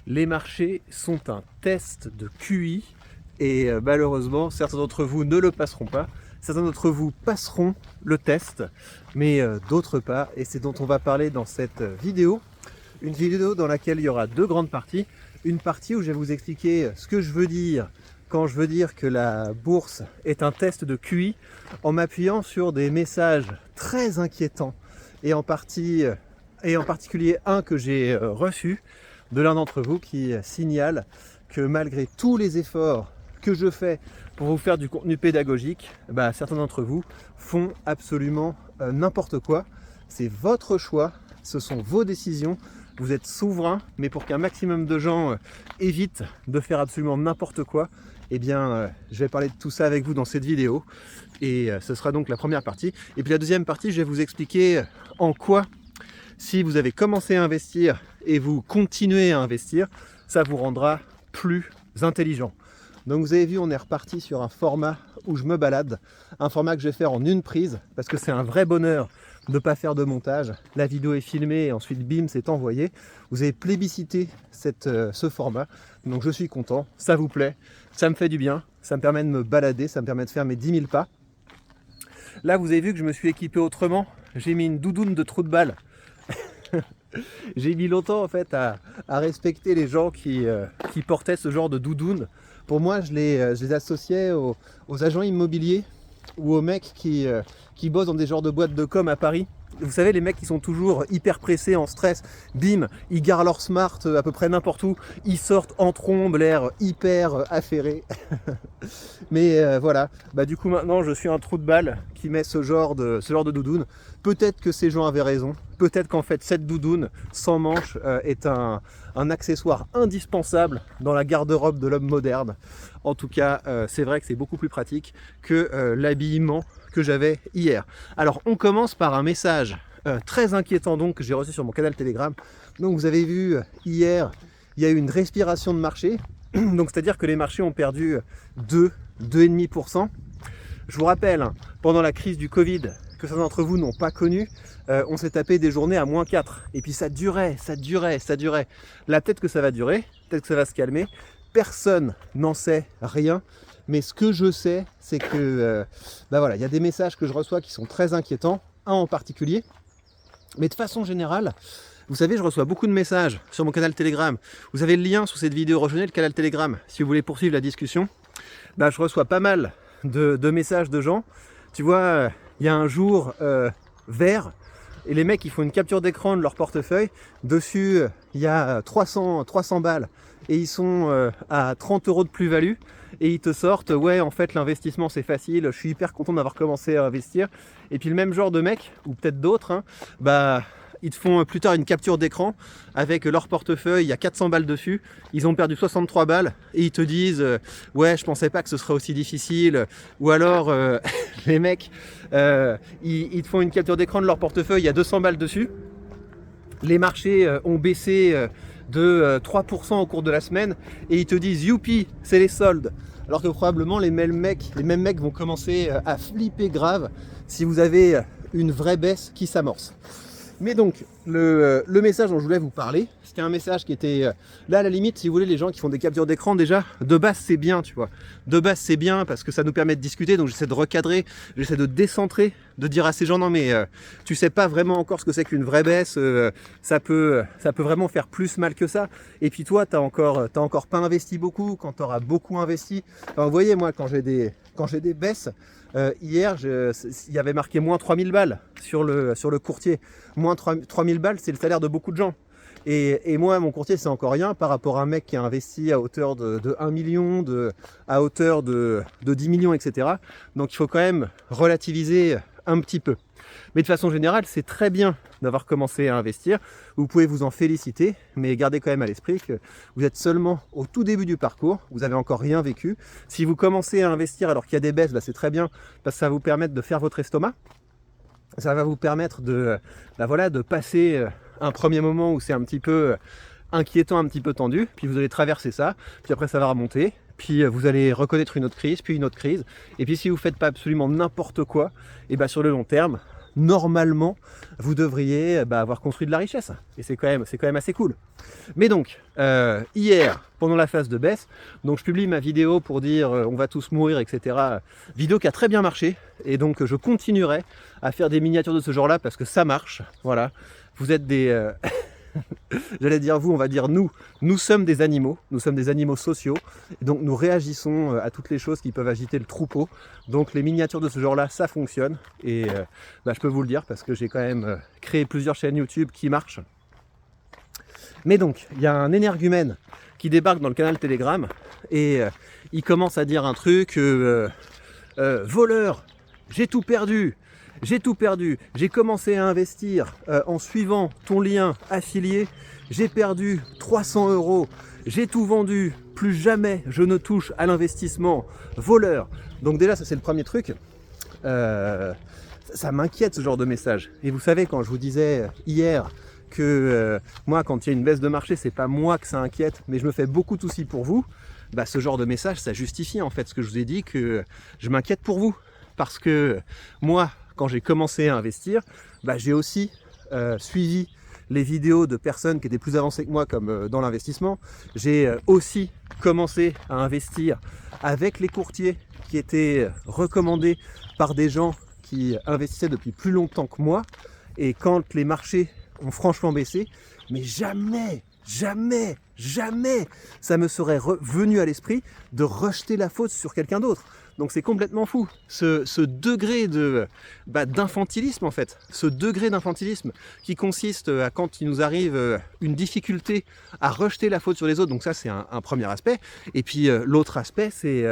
Les marchés sont un test de QI et malheureusement, certains d'entre vous ne le passeront pas. Certains d'entre vous passeront le test, mais d'autres pas. Et c'est dont on va parler dans cette vidéo. Une vidéo dans laquelle il y aura deux grandes parties. Une partie où je vais vous expliquer ce que je veux dire quand je veux dire que la bourse est un test de QI, en m'appuyant sur des messages très inquiétants et en particulier un que j'ai reçu de l'un d'entre vous qui signale que malgré tous les efforts que je fais pour vous faire du contenu pédagogique, certains d'entre vous font absolument n'importe quoi. C'est votre choix, ce sont vos décisions, vous êtes souverain, mais pour qu'un maximum de gens évitent de faire absolument n'importe quoi, je vais parler de tout ça avec vous dans cette vidéo. Et ce sera donc la première partie. Et puis la deuxième partie, je vais vous expliquer en quoi, si vous avez commencé à investir et vous continuez à investir, ça vous rendra plus intelligent. Donc vous avez vu, on est reparti sur un format où je me balade, un format que je vais faire en une prise, parce que c'est un vrai bonheur de ne pas faire de montage. La vidéo est filmée et ensuite bim, c'est envoyé. Vous avez plébiscité ce format, donc je suis content, ça vous plaît, ça me fait du bien, ça me permet de me balader, ça me permet de faire mes 10 000 pas. Là vous avez vu que je me suis équipé autrement, j'ai mis une doudoune de trou de balle. J'ai mis longtemps en fait à respecter les gens qui portaient ce genre de doudoune. Pour moi, je les associais aux agents immobiliers ou aux mecs qui bossent dans des genres de boîtes de com à Paris. Vous savez, les mecs qui sont toujours hyper pressés, en stress, bim, ils garent leur smart à peu près n'importe où, ils sortent en trombe, l'air hyper affairé. Mais voilà, du coup maintenant je suis un trou de balle qui met ce genre de doudoune. Peut-être que ces gens avaient raison, peut-être qu'en fait cette doudoune sans manche est un accessoire indispensable dans la garde-robe de l'homme moderne. En tout cas, c'est vrai que c'est beaucoup plus pratique que l'habillement que j'avais hier. Alors on commence par un message très inquiétant donc que j'ai reçu sur mon canal Telegram. Donc vous avez vu hier, il y a eu une respiration de marché. Donc c'est-à-dire que les marchés ont perdu 2,5%. Je vous rappelle, pendant la crise du Covid, que certains d'entre vous n'ont pas connu, on s'est tapé des journées à -4. Et puis ça durait. Là peut-être que ça va durer, peut-être que ça va se calmer. Personne n'en sait rien. Mais ce que je sais, c'est que il y a des messages que je reçois qui sont très inquiétants, un en particulier. Mais de façon générale, vous savez, je reçois beaucoup de messages sur mon canal Telegram. Vous avez le lien sous cette vidéo, rejoignez le canal Telegram si vous voulez poursuivre la discussion. Je reçois pas mal de messages de gens. Tu vois, il y a un jour vert, et les mecs ils font une capture d'écran de leur portefeuille. Dessus, il y a 300 balles et ils sont à 30 € de plus-value. Et ils te sortent, ouais, en fait, l'investissement c'est facile, je suis hyper content d'avoir commencé à investir. Et puis le même genre de mec, ou peut-être d'autres, ils te font plus tard une capture d'écran avec leur portefeuille, il y a 400 balles dessus, ils ont perdu 63 balles et ils te disent ouais, je pensais pas que ce serait aussi difficile. Ou alors les mecs ils te font une capture d'écran de leur portefeuille, il y a 200 balles dessus, les marchés ont baissé de 3% au cours de la semaine et ils te disent youpi, c'est les soldes. Alors que probablement les mêmes mecs vont commencer à flipper grave si vous avez une vraie baisse qui s'amorce. Mais donc, le message dont je voulais vous parler, c'était un message qui était là à la limite, si vous voulez, les gens qui font des captures d'écran, déjà, de base c'est bien, tu vois. De base c'est bien parce que ça nous permet de discuter, donc j'essaie de recadrer, j'essaie de décentrer, de dire à ces gens, non mais tu sais pas vraiment encore ce que c'est qu'une vraie baisse, ça peut vraiment faire plus mal que ça. Et puis toi, t'as encore pas investi beaucoup, quand t'auras beaucoup investi. Enfin, vous voyez, moi, quand j'ai des baisses, hier, il y avait marqué moins 3000 balles sur le courtier. Moins 3000 balles, c'est le salaire de beaucoup de gens. Et moi, mon courtier, c'est encore rien par rapport à un mec qui a investi à hauteur de 1 million, à hauteur de 10 millions, etc. Donc il faut quand même relativiser un petit peu. Mais de façon générale, c'est très bien d'avoir commencé à investir. Vous pouvez vous en féliciter, mais gardez quand même à l'esprit que vous êtes seulement au tout début du parcours, vous n'avez encore rien vécu. Si vous commencez à investir alors qu'il y a des baisses, c'est très bien, parce que ça va vous permettre de faire votre estomac. Ça va vous permettre de passer un premier moment où c'est un petit peu inquiétant, un petit peu tendu, puis vous allez traverser ça, puis après ça va remonter, puis vous allez reconnaître une autre crise, puis une autre crise, et puis si vous ne faites pas absolument n'importe quoi, et sur le long terme, normalement, vous devriez avoir construit de la richesse. Et c'est quand même assez cool. Mais donc, hier, pendant la phase de baisse, donc je publie ma vidéo pour dire on va tous mourir, etc. Vidéo qui a très bien marché. Et donc, je continuerai à faire des miniatures de ce genre-là parce que ça marche. Voilà. Vous êtes des... J'allais dire vous, on va dire nous. Nous sommes des animaux sociaux. Et donc nous réagissons à toutes les choses qui peuvent agiter le troupeau. Donc les miniatures de ce genre-là, ça fonctionne. Et je peux vous le dire parce que j'ai quand même créé plusieurs chaînes YouTube qui marchent. Mais donc, il y a un énergumène qui débarque dans le canal Telegram et il commence à dire un truc voleur, j'ai tout perdu. J'ai tout perdu, j'ai commencé à investir en suivant ton lien affilié, j'ai perdu 300 €, j'ai tout vendu, plus jamais je ne touche à l'investissement, voleur. Donc déjà ça c'est le premier truc, ça m'inquiète ce genre de message. Et vous savez quand je vous disais hier que moi quand il y a une baisse de marché c'est pas moi que ça inquiète, mais je me fais beaucoup de soucis pour vous, ce genre de message ça justifie en fait ce que je vous ai dit, que je m'inquiète pour vous. Parce que moi, quand j'ai commencé à investir, j'ai aussi suivi les vidéos de personnes qui étaient plus avancées que moi comme dans l'investissement. J'ai aussi commencé à investir avec les courtiers qui étaient recommandés par des gens qui investissaient depuis plus longtemps que moi. Et quand les marchés ont franchement baissé, mais jamais ça me serait venu à l'esprit de rejeter la faute sur quelqu'un d'autre. Donc c'est complètement fou, ce degré d'infantilisme en fait, ce degré d'infantilisme qui consiste à quand il nous arrive une difficulté à rejeter la faute sur les autres, donc ça c'est un premier aspect, et puis l'autre aspect c'est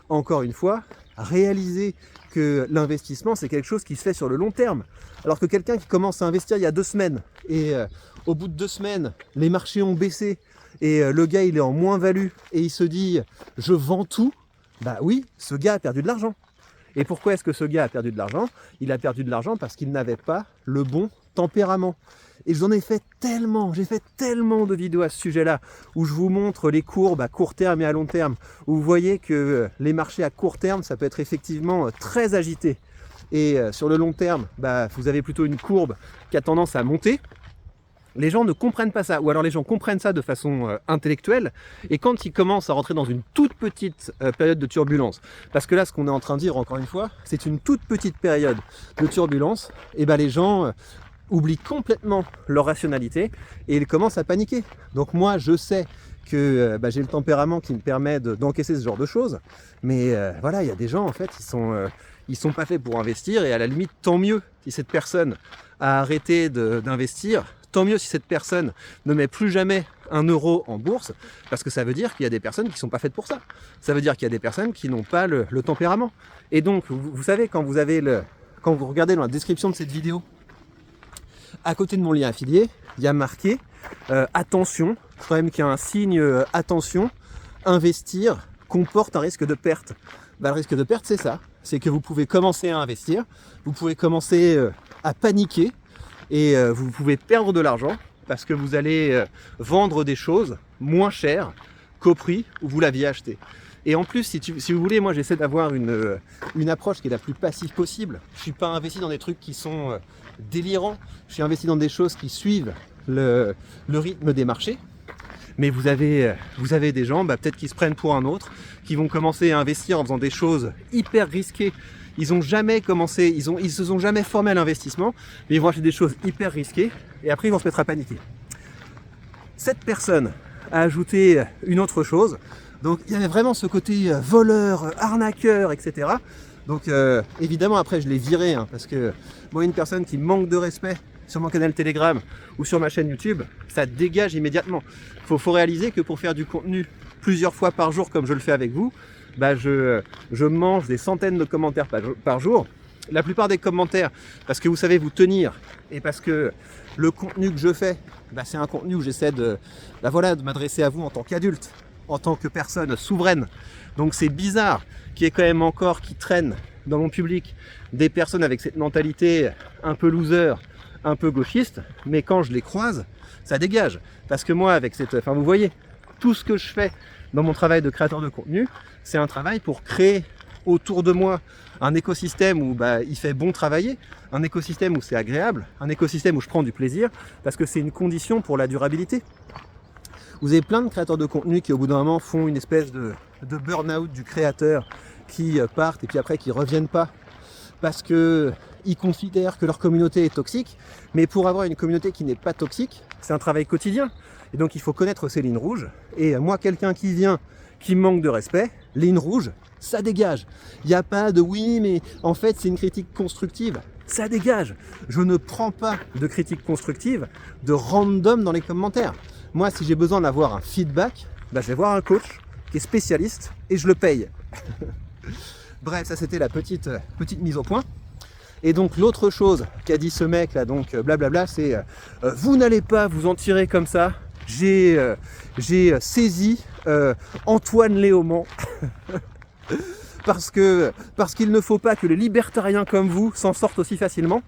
encore une fois réaliser que l'investissement c'est quelque chose qui se fait sur le long terme, alors que quelqu'un qui commence à investir il y a 2 semaines, et au bout de 2 semaines les marchés ont baissé, et le gars il est en moins-value, et il se dit je vends tout, oui, ce gars a perdu de l'argent. Et pourquoi est-ce que ce gars a perdu de l'argent? Il a perdu de l'argent parce qu'il n'avait pas le bon tempérament. Et j'en ai fait tellement, j'ai fait tellement de vidéos à ce sujet-là, où je vous montre les courbes à court terme et à long terme, où vous voyez que les marchés à court terme, ça peut être effectivement très agité. Et sur le long terme, vous avez plutôt une courbe qui a tendance à monter. Les gens ne comprennent pas ça, ou alors les gens comprennent ça de façon intellectuelle, et quand ils commencent à rentrer dans une toute petite période de turbulence, parce que là ce qu'on est en train de dire encore une fois, c'est une toute petite période de turbulence, et les gens oublient complètement leur rationalité, et ils commencent à paniquer. Donc moi je sais que j'ai le tempérament qui me permet d'encaisser ce genre de choses, mais voilà, il y a des gens en fait, ils sont pas faits pour investir, et à la limite tant mieux si cette personne a arrêté d'investir. Tant mieux si cette personne ne met plus jamais 1 € en bourse, parce que ça veut dire qu'il y a des personnes qui ne sont pas faites pour ça. Ça veut dire qu'il y a des personnes qui n'ont pas le tempérament. Et donc, vous savez, quand vous regardez dans la description de cette vidéo, à côté de mon lien affilié, il y a marqué attention, je crois même qu'il y a un signe attention, investir comporte un risque de perte. Le risque de perte, c'est ça. C'est que vous pouvez commencer à investir, vous pouvez commencer à paniquer, et vous pouvez perdre de l'argent parce que vous allez vendre des choses moins chères qu'au prix où vous l'aviez acheté. Et en plus, si vous voulez, moi j'essaie d'avoir une approche qui est la plus passive possible. Je ne suis pas investi dans des trucs qui sont délirants, je suis investi dans des choses qui suivent le rythme des marchés. Mais vous avez des gens, peut-être qui se prennent pour un autre, qui vont commencer à investir en faisant des choses hyper risquées. Ils ont jamais commencé, ils se sont jamais formés à l'investissement, mais ils vont acheter des choses hyper risquées et après ils vont se mettre à paniquer. Cette personne a ajouté une autre chose, donc il y avait vraiment ce côté voleur, arnaqueur, etc. Donc évidemment après je l'ai viré, parce que moi une personne qui manque de respect sur mon canal Telegram ou sur ma chaîne YouTube, ça dégage immédiatement. Faut réaliser que pour faire du contenu plusieurs fois par jour comme je le fais avec vous, je mange des centaines de commentaires par jour. La plupart des commentaires, parce que vous savez vous tenir, et parce que le contenu que je fais, c'est un contenu où j'essaie de m'adresser à vous en tant qu'adulte, en tant que personne souveraine. Donc c'est bizarre qu'il y ait quand même encore qui traînent dans mon public des personnes avec cette mentalité un peu loser, un peu gauchiste, mais quand je les croise, ça dégage. Parce que moi, vous voyez, tout ce que je fais dans mon travail de créateur de contenu, c'est un travail pour créer autour de moi un écosystème où il fait bon travailler, un écosystème où c'est agréable, un écosystème où je prends du plaisir, parce que c'est une condition pour la durabilité. Vous avez plein de créateurs de contenu qui au bout d'un moment font une espèce de burn-out du créateur, qui partent et puis après qui reviennent pas parce qu'ils considèrent que leur communauté est toxique. Mais pour avoir une communauté qui n'est pas toxique, c'est un travail quotidien. Et donc il faut connaître ses lignes rouges. Et moi, quelqu'un qui vient, qui me manque de respect, ligne rouge, ça dégage. Il n'y a pas de oui, mais en fait c'est une critique constructive. Ça dégage. Je ne prends pas de critique constructive de random dans les commentaires. Moi, si j'ai besoin d'avoir un feedback, je vais voir un coach qui est spécialiste et je le paye. Bref, ça c'était la petite mise au point. Et donc l'autre chose qu'a dit ce mec là, donc blablabla, c'est vous n'allez pas vous en tirer comme ça. J'ai saisi Antoine Léaumont parce qu'il ne faut pas que les libertariens comme vous s'en sortent aussi facilement.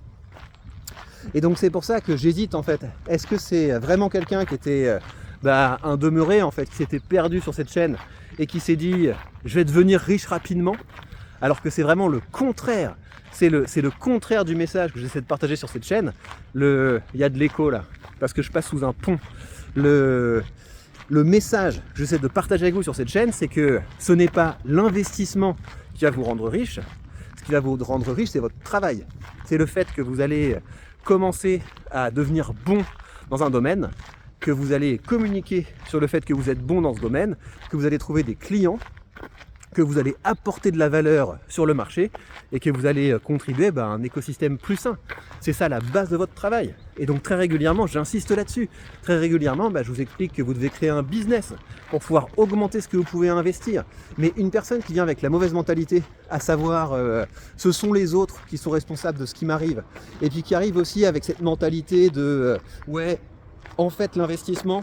Et donc c'est pour ça que j'hésite en fait. Est-ce que c'est vraiment quelqu'un qui était un demeuré en fait, qui s'était perdu sur cette chaîne et qui s'est dit je vais devenir riche rapidement, alors que c'est vraiment le contraire. C'est le contraire du message que j'essaie de partager sur cette chaîne. Il y a de l'écho là, parce que je passe sous un pont. Le message que j'essaie de partager avec vous sur cette chaîne, c'est que ce n'est pas l'investissement qui va vous rendre riche. Ce qui va vous rendre riche, c'est votre travail. C'est le fait que vous allez commencer à devenir bon dans un domaine, que vous allez communiquer sur le fait que vous êtes bon dans ce domaine, que vous allez trouver des clients, que vous allez apporter de la valeur sur le marché et que vous allez contribuer à un écosystème plus sain. C'est ça la base de votre travail. Et donc très régulièrement, j'insiste là-dessus, très régulièrement, je vous explique que vous devez créer un business pour pouvoir augmenter ce que vous pouvez investir. Mais une personne qui vient avec la mauvaise mentalité, à savoir ce sont les autres qui sont responsables de ce qui m'arrive, et puis qui arrive aussi avec cette mentalité de ouais, en fait l'investissement,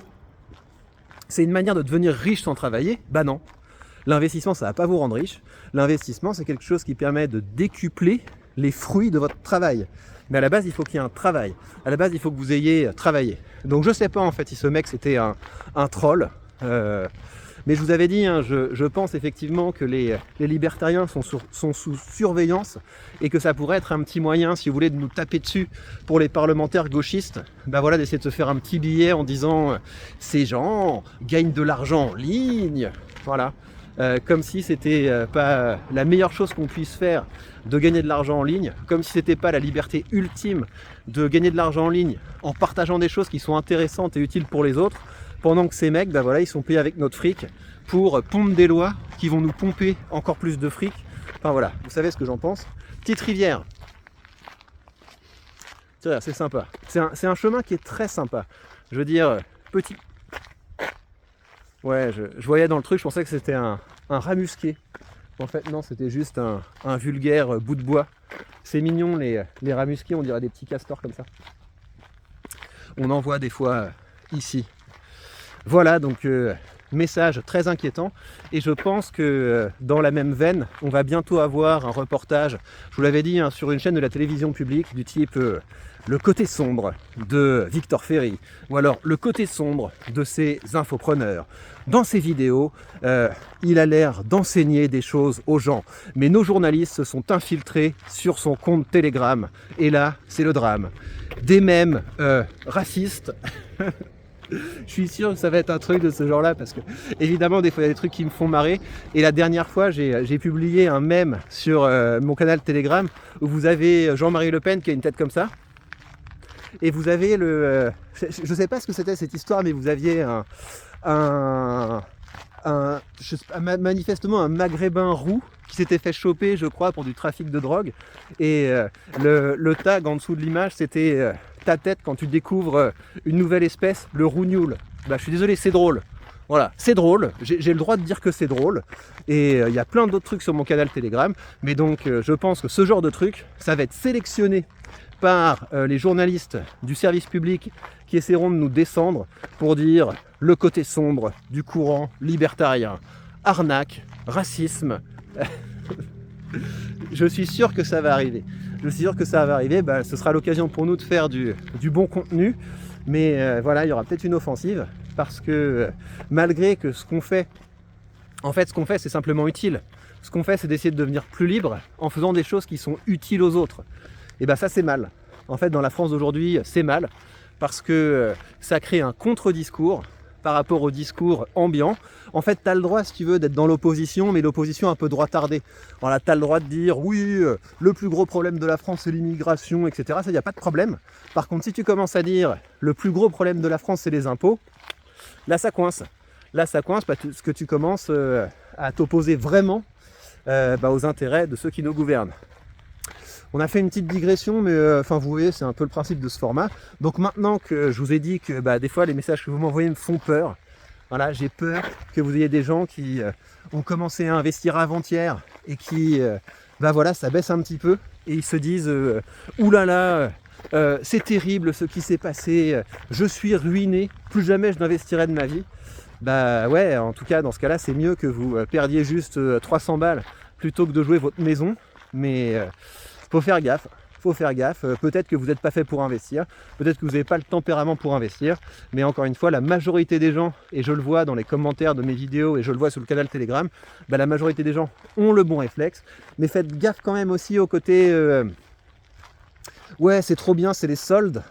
c'est une manière de devenir riche sans travailler, non. L'investissement, ça ne va pas vous rendre riche. L'investissement, c'est quelque chose qui permet de décupler les fruits de votre travail. Mais à la base, il faut qu'il y ait un travail. À la base, il faut que vous ayez travaillé. Donc je ne sais pas en fait si ce mec c'était un troll. Mais je vous avais dit, je pense effectivement que les libertariens sont sous surveillance et que ça pourrait être un petit moyen, si vous voulez, de nous taper dessus pour les parlementaires gauchistes. D'essayer de se faire un petit billet en disant ces gens gagnent de l'argent en ligne. Voilà. Comme si c'était pas la meilleure chose qu'on puisse faire de gagner de l'argent en ligne, comme si c'était pas la liberté ultime de gagner de l'argent en ligne en partageant des choses qui sont intéressantes et utiles pour les autres, pendant que ces mecs, ils sont payés avec notre fric pour pomper des lois qui vont nous pomper encore plus de fric. Enfin voilà, vous savez ce que j'en pense. Petite rivière. C'est sympa. C'est un chemin qui est très sympa. Je veux dire, petit... Ouais, je voyais dans le truc, je pensais que c'était un rat musqué. En fait, non, c'était juste un vulgaire bout de bois. C'est mignon, les rats musqués, on dirait des petits castors comme ça. On en voit des fois ici. Voilà, donc message très inquiétant. Et je pense que dans la même veine, on va bientôt avoir un reportage, je vous l'avais dit, sur une chaîne de la télévision publique du type le côté sombre de Victor Ferry, ou alors le côté sombre de ces infopreneurs. Dans ces vidéos, il a l'air d'enseigner des choses aux gens, mais nos journalistes se sont infiltrés sur son compte Telegram, et là, c'est le drame. Des mèmes racistes. Je suis sûr que ça va être un truc de ce genre-là, parce que évidemment des fois il y a des trucs qui me font marrer. Et la dernière fois j'ai publié un mème sur mon canal Telegram où vous avez Jean-Marie Le Pen qui a une tête comme ça. Et vous avez je sais pas ce que c'était cette histoire, mais vous aviez manifestement un maghrébin roux qui s'était fait choper, je crois, pour du trafic de drogue. Et le tag en dessous de l'image, c'était ta tête quand tu découvres une nouvelle espèce, le rougnoul. Je suis désolé, c'est drôle. Voilà, c'est drôle, j'ai le droit de dire que c'est drôle. Et il y a plein d'autres trucs sur mon canal Telegram. Mais donc, je pense que ce genre de truc, ça va être sélectionné par les journalistes du service public qui essaieront de nous descendre pour dire le côté sombre du courant libertarien. Arnaque, racisme. Je suis sûr que ça va arriver. Je suis sûr que ça va arriver. Ce sera l'occasion pour nous de faire du bon contenu. Mais voilà, il y aura peut-être une offensive. Parce que malgré que ce qu'on fait, c'est simplement utile. ce qu'on fait, c'est d'essayer de devenir plus libre en faisant des choses qui sont utiles aux autres. Et bien ça, c'est mal. En fait, dans la France d'aujourd'hui, c'est mal parce que ça crée un contre-discours par rapport au discours ambiant. En fait, tu as le droit, si tu veux, d'être dans l'opposition, mais l'opposition un peu droitardée. Voilà, tu as le droit de dire, oui, le plus gros problème de la France, c'est l'immigration, etc. Ça, il n'y a pas de problème. Par contre, si tu commences à dire, le plus gros problème de la France, c'est les impôts, là, ça coince. Là, ça coince parce que tu commences à t'opposer vraiment aux intérêts de ceux qui nous gouvernent. On a fait une petite digression, mais vous voyez, c'est un peu le principe de ce format. Donc maintenant que je vous ai dit que des fois les messages que vous m'envoyez me font peur, voilà, j'ai peur que vous ayez des gens qui ont commencé à investir avant-hier et qui, voilà, ça baisse un petit peu et ils se disent oulala, c'est terrible ce qui s'est passé, je suis ruiné, plus jamais je n'investirai de ma vie. Bah ouais, en tout cas dans ce cas-là, c'est mieux que vous perdiez juste 300 balles plutôt que de jouer votre maison, mais faut faire gaffe, peut-être que vous n'êtes pas fait pour investir, peut-être que vous n'avez pas le tempérament pour investir, mais encore une fois, la majorité des gens, et je le vois dans les commentaires de mes vidéos, et je le vois sur le canal Telegram, la majorité des gens ont le bon réflexe, mais faites gaffe quand même aussi au côté ouais, c'est trop bien, c'est les soldes.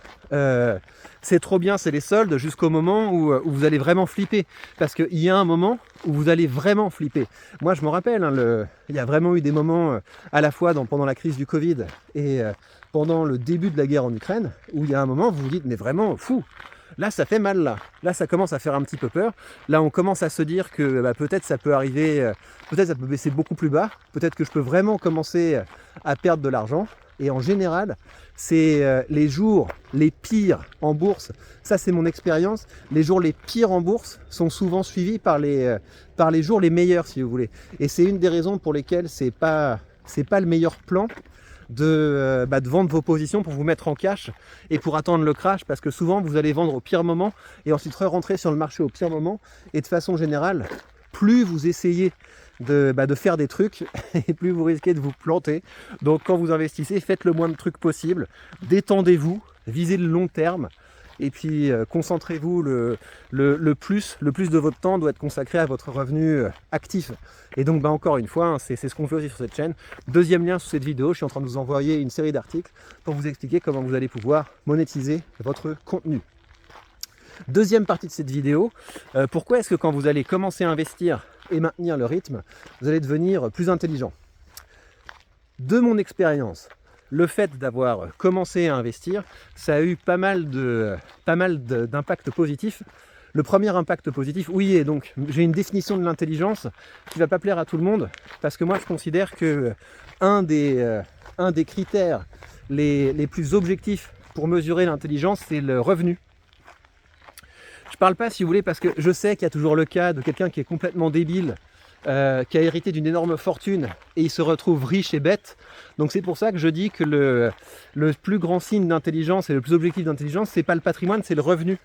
C'est trop bien, c'est les soldes, jusqu'au moment où vous allez vraiment flipper. Parce qu'il y a un moment où vous allez vraiment flipper. Moi, je me rappelle, il y a vraiment eu des moments, à la fois pendant la crise du Covid et pendant le début de la guerre en Ukraine, où il y a un moment où vous vous dites, mais vraiment, fou, là, ça fait mal, là. Là, ça commence à faire un petit peu peur. Là, on commence à se dire que peut-être ça peut arriver, peut-être ça peut baisser beaucoup plus bas, peut-être que je peux vraiment commencer à perdre de l'argent. Et en général, c'est les jours les pires en bourse, ça c'est mon expérience, les jours les pires en bourse sont souvent suivis par les jours les meilleurs, si vous voulez. Et c'est une des raisons pour lesquelles c'est pas le meilleur plan de vendre vos positions pour vous mettre en cash et pour attendre le crash, parce que souvent vous allez vendre au pire moment et ensuite re-rentrer sur le marché au pire moment. Et de façon générale, plus vous essayez de faire des trucs et plus vous risquez de vous planter. Donc quand vous investissez, faites le moins de trucs possible, détendez-vous, visez le long terme et puis concentrez-vous le plus de votre temps doit être consacré à votre revenu actif. Et donc encore une fois, c'est ce qu'on fait aussi sur cette chaîne. Deuxième lien sous cette vidéo, je suis en train de vous envoyer une série d'articles pour vous expliquer comment vous allez pouvoir monétiser votre contenu. Deuxième partie de cette vidéo, pourquoi est-ce que quand vous allez commencer à investir et maintenir le rythme, vous allez devenir plus intelligent. De mon expérience, le fait d'avoir commencé à investir, ça a eu pas mal d'impacts positifs. Le premier impact positif, oui, et donc j'ai une définition de l'intelligence qui ne va pas plaire à tout le monde, parce que moi je considère que un des critères les plus objectifs pour mesurer l'intelligence, c'est le revenu. Je parle pas, si vous voulez, parce que je sais qu'il y a toujours le cas de quelqu'un qui est complètement débile, qui a hérité d'une énorme fortune et il se retrouve riche et bête. Donc c'est pour ça que je dis que le plus grand signe d'intelligence et le plus objectif d'intelligence, c'est pas le patrimoine, c'est le revenu.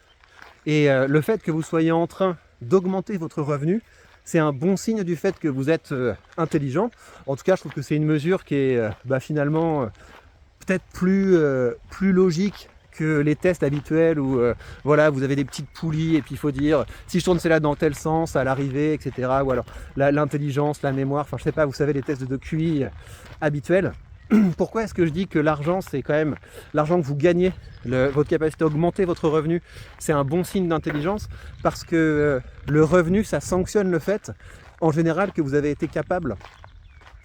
Et le fait que vous soyez en train d'augmenter votre revenu, c'est un bon signe du fait que vous êtes intelligent. En tout cas, je trouve que c'est une mesure qui est finalement peut-être plus logique que les tests habituels où voilà, vous avez des petites poulies et puis il faut dire si je tourne celle-là dans tel sens à l'arrivée, etc. Ou alors l'intelligence, la mémoire, enfin je sais pas, vous savez, les tests de QI habituels. Pourquoi est-ce que je dis que l'argent, c'est quand même l'argent que vous gagnez, votre capacité à augmenter votre revenu, c'est un bon signe d'intelligence? Parce que le revenu, ça sanctionne le fait, en général, que vous avez été capable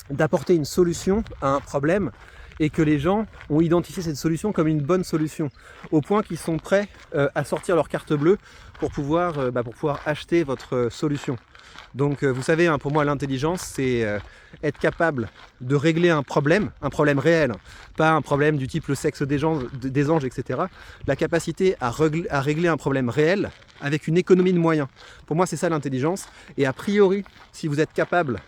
d'apporter une solution à un problème et que les gens ont identifié cette solution comme une bonne solution, au point qu'ils sont prêts à sortir leur carte bleue pour pouvoir acheter votre solution. Donc vous savez, pour moi l'intelligence, c'est être capable de régler un problème réel, pas un problème du type le sexe des anges, etc. La capacité à régler un problème réel avec une économie de moyens. Pour moi c'est ça l'intelligence, et a priori, si vous êtes capable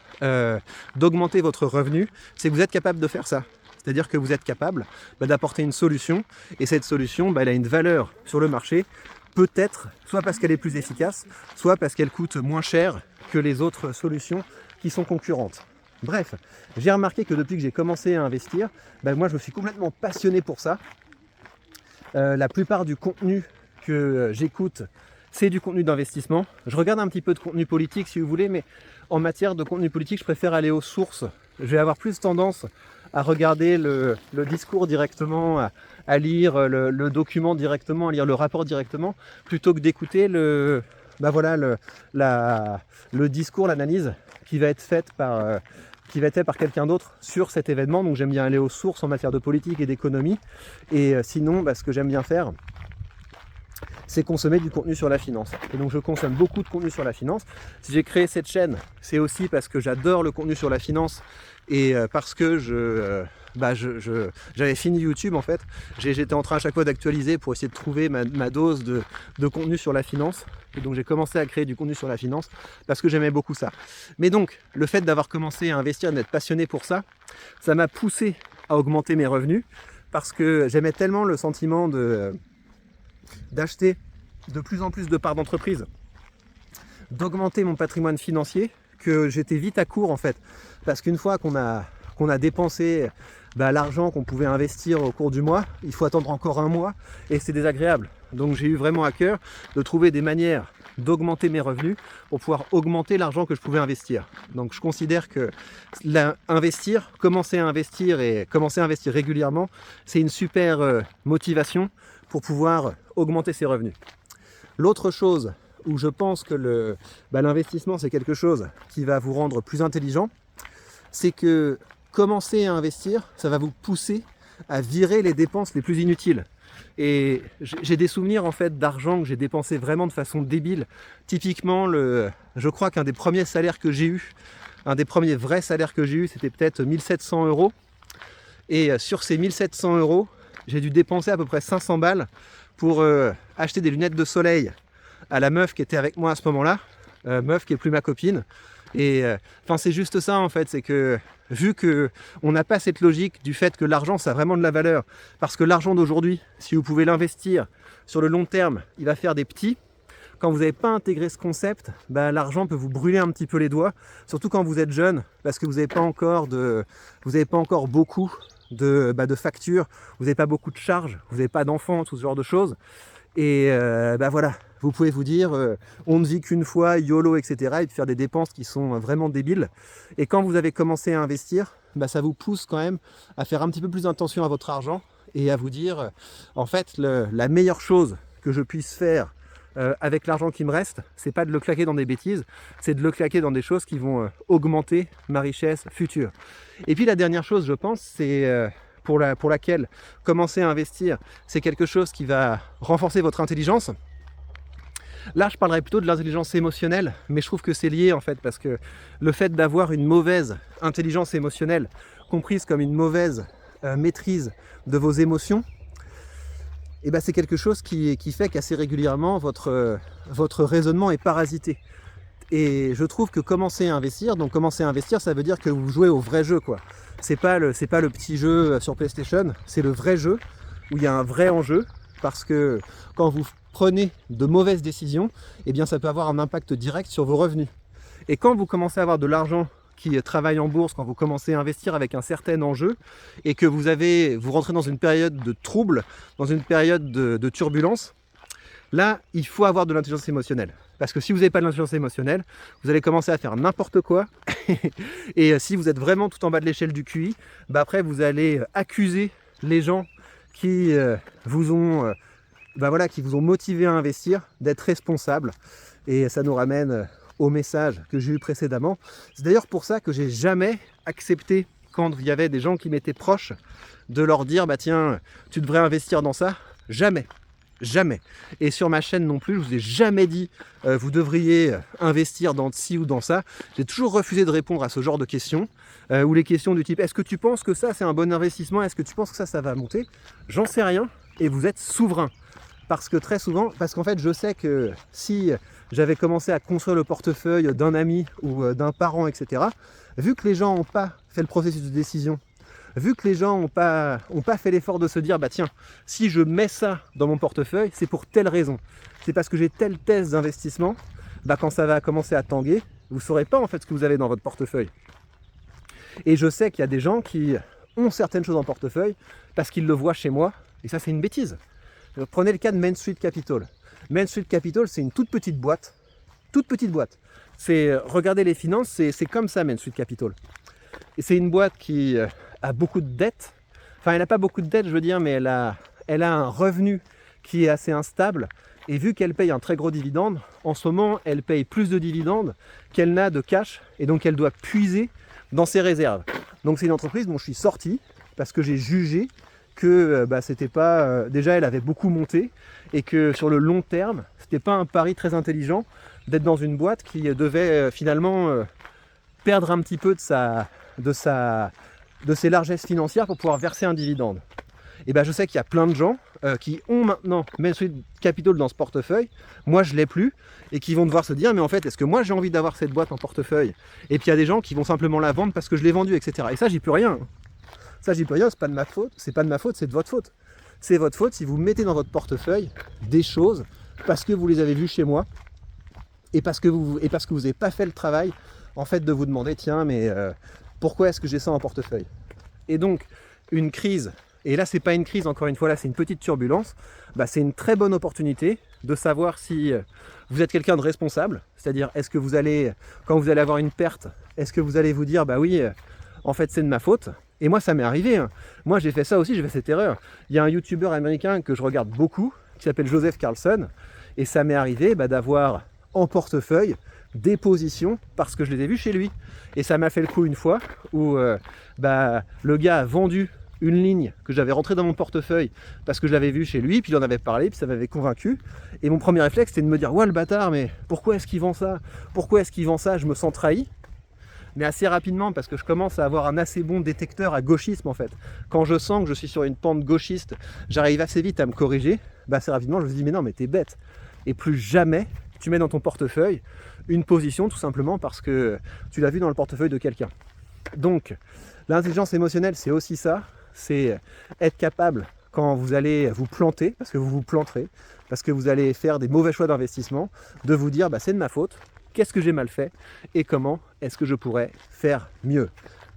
d'augmenter votre revenu, c'est que vous êtes capable de faire ça. C'est-à-dire que vous êtes capable d'apporter une solution, et cette solution, elle a une valeur sur le marché, peut-être soit parce qu'elle est plus efficace, soit parce qu'elle coûte moins cher que les autres solutions qui sont concurrentes. Bref, j'ai remarqué que depuis que j'ai commencé à investir, moi je me suis complètement passionné pour ça. La plupart du contenu que j'écoute c'est du contenu d'investissement. Je regarde un petit peu de contenu politique si vous voulez, mais en matière de contenu politique, je préfère aller aux sources. Je vais avoir plus tendance à regarder le discours directement, à lire le document directement, à lire le rapport directement, plutôt que d'écouter le discours, l'analyse qui va être faite par quelqu'un d'autre sur cet événement. Donc j'aime bien aller aux sources en matière de politique et d'économie. Et sinon, ce que j'aime bien faire, c'est consommer du contenu sur la finance. Et donc je consomme beaucoup de contenu sur la finance. Si j'ai créé cette chaîne, c'est aussi parce que j'adore le contenu sur la finance et parce que j'avais fini YouTube en fait. J'étais en train à chaque fois d'actualiser pour essayer de trouver ma dose de contenu sur la finance. Et donc j'ai commencé à créer du contenu sur la finance parce que j'aimais beaucoup ça. Mais donc le fait d'avoir commencé à investir, d'être passionné pour ça, ça m'a poussé à augmenter mes revenus parce que j'aimais tellement le sentiment d'acheter de plus en plus de parts d'entreprise, d'augmenter mon patrimoine financier, que j'étais vite à court en fait. Parce qu'une fois qu'on a dépensé l'argent qu'on pouvait investir au cours du mois, il faut attendre encore un mois et c'est désagréable. Donc j'ai eu vraiment à cœur de trouver des manières d'augmenter mes revenus pour pouvoir augmenter l'argent que je pouvais investir. Donc je considère que commencer à investir régulièrement, c'est une super motivation pour pouvoir augmenter ses revenus. L'autre chose où je pense que l'investissement c'est quelque chose qui va vous rendre plus intelligent, c'est que commencer à investir, ça va vous pousser à virer les dépenses les plus inutiles. Et j'ai des souvenirs en fait d'argent que j'ai dépensé vraiment de façon débile. Typiquement, je crois qu'un des premiers salaires que j'ai eu, un des premiers vrais salaires que j'ai eu, c'était peut-être 1700 €. Et sur ces 1700 €, j'ai dû dépenser à peu près 500 balles pour acheter des lunettes de soleil à la meuf qui était avec moi à ce moment-là, meuf qui est plus ma copine. Et c'est juste ça en fait, c'est que vu qu'on n'a pas cette logique du fait que l'argent ça a vraiment de la valeur, parce que l'argent d'aujourd'hui, si vous pouvez l'investir sur le long terme, il va faire des petits. Quand vous n'avez pas intégré ce concept, l'argent peut vous brûler un petit peu les doigts, surtout quand vous êtes jeune, parce que vous n'avez pas encore beaucoup de factures, vous n'avez pas beaucoup de charges, vous n'avez pas d'enfants, tout ce genre de choses. Et voilà, vous pouvez vous dire on ne vit qu'une fois, YOLO, etc. et de faire des dépenses qui sont vraiment débiles. Et quand vous avez commencé à investir, ça vous pousse quand même à faire un petit peu plus attention à votre argent et à vous dire en fait la meilleure chose que je puisse faire avec l'argent qui me reste, c'est pas de le claquer dans des bêtises, c'est de le claquer dans des choses qui vont augmenter ma richesse future. Et puis la dernière chose, je pense, c'est pour laquelle commencer à investir, c'est quelque chose qui va renforcer votre intelligence. Là, je parlerai plutôt de l'intelligence émotionnelle, mais je trouve que c'est lié en fait, parce que le fait d'avoir une mauvaise intelligence émotionnelle, comprise comme une mauvaise maîtrise de vos émotions, c'est quelque chose qui fait qu'assez régulièrement, votre raisonnement est parasité. Et je trouve que commencer à investir, ça veut dire que vous jouez au vrai jeu, quoi. C'est pas le petit jeu sur PlayStation, c'est le vrai jeu où il y a un vrai enjeu, parce que quand vous prenez de mauvaises décisions, ça peut avoir un impact direct sur vos revenus. Et quand vous commencez à avoir de l'argent qui travaille en bourse, quand vous commencez à investir avec un certain enjeu et que vous rentrez dans une période de trouble, dans une période de turbulence, là, il faut avoir de l'intelligence émotionnelle. Parce que si vous n'avez pas de l'intelligence émotionnelle, vous allez commencer à faire n'importe quoi. Et si vous êtes vraiment tout en bas de l'échelle du QI, après vous allez accuser les gens qui vous ont motivé à investir d'être responsables. Et ça nous ramène au message que j'ai eu précédemment. C'est d'ailleurs pour ça que j'ai jamais accepté, quand il y avait des gens qui m'étaient proches, de leur dire tiens, tu devrais investir dans ça. Jamais. Et sur ma chaîne non plus, je vous ai jamais dit vous devriez investir dans ci ou dans ça. J'ai toujours refusé de répondre à ce genre de questions, ou les questions du type est-ce que tu penses que ça c'est un bon investissement, est-ce que tu penses que ça va monter? J'en sais rien, et vous êtes souverain. Parce qu'en fait je sais que si j'avais commencé à construire le portefeuille d'un ami ou d'un parent, etc., vu que les gens n'ont pas fait le processus de décision, vu que les gens n'ont pas fait l'effort de se dire tiens, si je mets ça dans mon portefeuille, c'est pour telle raison, c'est parce que j'ai telle thèse d'investissement, quand ça va commencer à tanguer, vous ne saurez pas en fait ce que vous avez dans votre portefeuille. Et je sais qu'il y a des gens qui ont certaines choses en portefeuille parce qu'ils le voient chez moi, et ça c'est une bêtise. Prenez le cas de Main Street Capital. Main Street Capital, c'est une toute petite boîte. Toute petite boîte. Regardez les finances, c'est comme ça Main Street Capital. Et c'est une boîte qui a beaucoup de dettes. Enfin, elle n'a pas beaucoup de dettes, je veux dire, mais elle a un revenu qui est assez instable. Et vu qu'elle paye un très gros dividende, en ce moment, elle paye plus de dividendes qu'elle n'a de cash. Et donc, elle doit puiser dans ses réserves. Donc, c'est une entreprise dont je suis sorti parce que j'ai jugé que c'était pas... déjà, elle avait beaucoup monté et que sur le long terme, c'était pas un pari très intelligent d'être dans une boîte qui devait finalement perdre un petit peu de ses largesses financières pour pouvoir verser un dividende. Et je sais qu'il y a plein de gens qui ont maintenant Main Street Capital dans ce portefeuille, moi je ne l'ai plus, et qui vont devoir se dire mais en fait est-ce que moi j'ai envie d'avoir cette boîte en portefeuille? Et puis il y a des gens qui vont simplement la vendre parce que je l'ai vendue, etc. Et ça j'y peux rien. Ça j'y peux rien, c'est pas de ma faute, c'est pas de ma faute, c'est de votre faute. C'est votre faute si vous mettez dans votre portefeuille des choses parce que vous les avez vues chez moi et parce que vous n'avez pas fait le travail en fait de vous demander tiens mais pourquoi est-ce que j'ai ça en portefeuille? Et donc une crise, et là c'est pas une crise encore une fois, là c'est une petite turbulence, c'est une très bonne opportunité de savoir si vous êtes quelqu'un de responsable, c'est-à-dire est-ce que vous allez, quand vous allez avoir une perte, est-ce que vous allez vous dire oui en fait c'est de ma faute? Et moi ça m'est arrivé, hein. Moi j'ai fait ça aussi, j'ai fait cette erreur. Il y a un youtubeur américain que je regarde beaucoup qui s'appelle Joseph Carlson, et ça m'est arrivé d'avoir en portefeuille des positions parce que je les ai vues chez lui. Et ça m'a fait le coup une fois où le gars a vendu une ligne que j'avais rentrée dans mon portefeuille parce que je l'avais vue chez lui, puis il en avait parlé, puis ça m'avait convaincu. Et mon premier réflexe c'était de me dire ouais le bâtard, mais pourquoi est-ce qu'il vend ça? Pourquoi est-ce qu'il vend ça? Je me sens trahi. Mais assez rapidement, parce que je commence à avoir un assez bon détecteur à gauchisme en fait. Quand je sens que je suis sur une pente gauchiste, j'arrive assez vite à me corriger. Assez rapidement je me dis mais non mais t'es bête. Et plus jamais tu mets dans ton portefeuille une position tout simplement parce que tu l'as vu dans le portefeuille de quelqu'un. Donc l'intelligence émotionnelle c'est aussi ça, c'est être capable quand vous allez vous planter, parce que vous vous planterez, parce que vous allez faire des mauvais choix d'investissement, de vous dire c'est de ma faute, qu'est-ce que j'ai mal fait et comment est-ce que je pourrais faire mieux.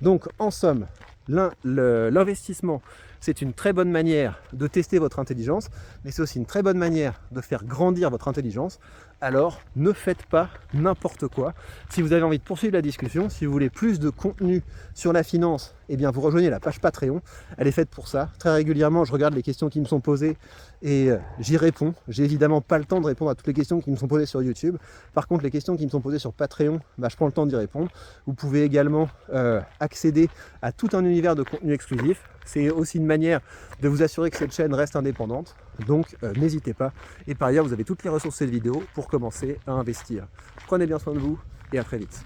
Donc en somme, l'investissement c'est une très bonne manière de tester votre intelligence, mais c'est aussi une très bonne manière de faire grandir votre intelligence. Alors ne faites pas n'importe quoi. Si vous avez envie de poursuivre la discussion, si vous voulez plus de contenu sur la finance, eh bien vous rejoignez la page Patreon, elle est faite pour ça. Très régulièrement je regarde les questions qui me sont posées et j'y réponds. J'ai évidemment pas le temps de répondre à toutes les questions qui me sont posées sur YouTube. Par contre les questions qui me sont posées sur Patreon, je prends le temps d'y répondre. Vous pouvez également accéder à tout un univers de contenu exclusif. C'est aussi une manière de vous assurer que cette chaîne reste indépendante, donc n'hésitez pas. Et par ailleurs, vous avez toutes les ressources de cette vidéo pour commencer à investir. Prenez bien soin de vous et à très vite.